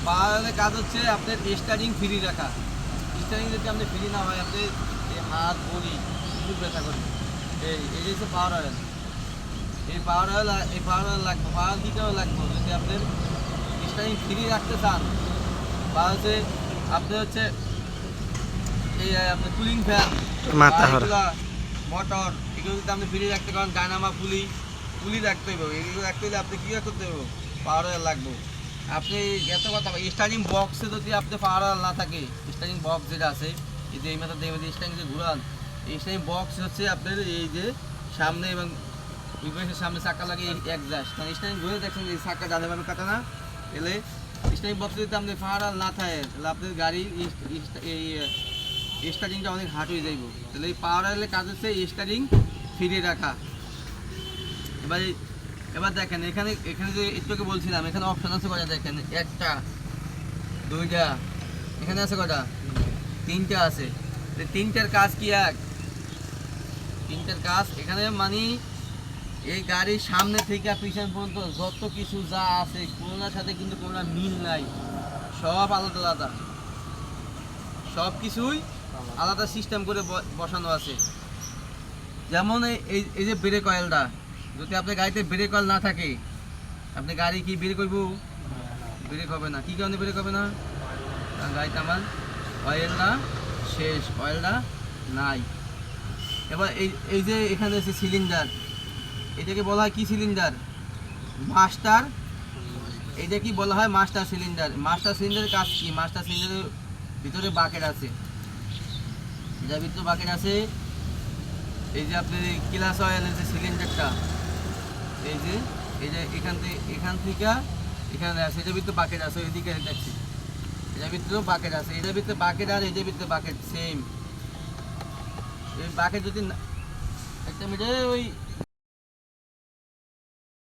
পাওয়ার অয়েলের কাজ হচ্ছে আপনার স্টার্টিং ফ্রি রাখা। স্টার্টিং যদি আপনি ফ্রি না হয় আপনি এই হাত বড়ি কিছু ব্যথা করবে। এই যে হচ্ছে পাওয়ার অয়েল। এই পাওয়ার অয়েল লাগবে। পাওয়ার দিতেও লাগবে যদি আপনার স্টার্টিং ফ্রি রাখতে চান, বা হচ্ছে আপনি হচ্ছে এই আপনার কুলিং ফ্যান বা মাথা হরা এগুলা মোটর এগুলো যদি আপনি ফ্রি রাখতে পারেন, ডায়নামা পুলি পুলি রাখতে হবে। এগুলো রাখতে হলে আপনি কী করতে হবে? পাওয়ার অয়েল লাগবে। আপনি এত কথা স্টার্টিং বক্সে যদি আপনি পাওয়ার অয়েল না থাকে, স্টার্টিং বক্স যেটা আছে এই যে এই মাথা দিয়ে স্টার্টিং যে ঘুরান, এই স্টার্টিং বক্স হচ্ছে আপনার এই যে সামনে এবং ওই পাশের সামনে চাকা লাগে একজাস্ট, কারণ স্টার্টিং ঘুরে দেখছেন এই চাকা ডানে বামে কাটা না, এলে স্টার্টিং বক্সে যদি আপনি পাওয়ার অয়েল না থাকে তাহলে আপনার গাড়ির এই স্টার্টিংটা অনেক হার্ড হয়ে যাইব। তাহলে এই পাওয়ার অয়েলের কাজ হচ্ছে স্টার্টিং ফিরে রাখা। এবার এবার দেখেন এখানে এখানে যে একটুকে বলছিলাম এখানে অপশন আছে কয়টা দেখেন, একটা দুইটা, এখানে আছে কয়টা, তিনটা আছে। তিনটার কাজ কি এক? তিনটার কাজ এখানে মানে এই গাড়ির সামনে থেকে পিছন পর্যন্ত যত কিছু যা আছে কোনোটার সাথে কিন্তু কোনো মিল নাই, সব আলাদা আলাদা, সব কিছুই আলাদা সিস্টেম করে বসানো আছে। যেমন এই যে ব্রেক অয়েলটা, যদি আপনার গাড়িতে ব্রেক অয়েল না থাকে আপনি গাড়ি কি ব্রেক করবো? ব্রেক হবে না। কী কারণে ব্রেক হবে না? কারণ গাড়িতে আমার অয়েলটা শেষ, অয়েলটা নাই। এবার এই যে এখানে আছে সিলিন্ডার, এটাকে বলা হয় কি সিলিন্ডার? মাস্টার। এটা কি বলা হয়? Master cylinder. মাস্টার সিলিন্ডারের কাজ কি? মাস্টার সিলিন্ডারের ভিতরে বাকেট আছে, যার ভিতরে বাকেট আছে এই যে আপনার ক্লাস অয়েলের যে সিলিন্ডারটা, এই যে এখান থেকে এখানে আছে, এটার ভিতরে বাকেট আছে, ওইদিকে দেখছি এটার ভিতরেও বাকেট আছে, এটার ভিতরে বাকেট আর এটার ভিতরে বাকেট সেম। এই বাকেট যদি একটা মিটারে ওই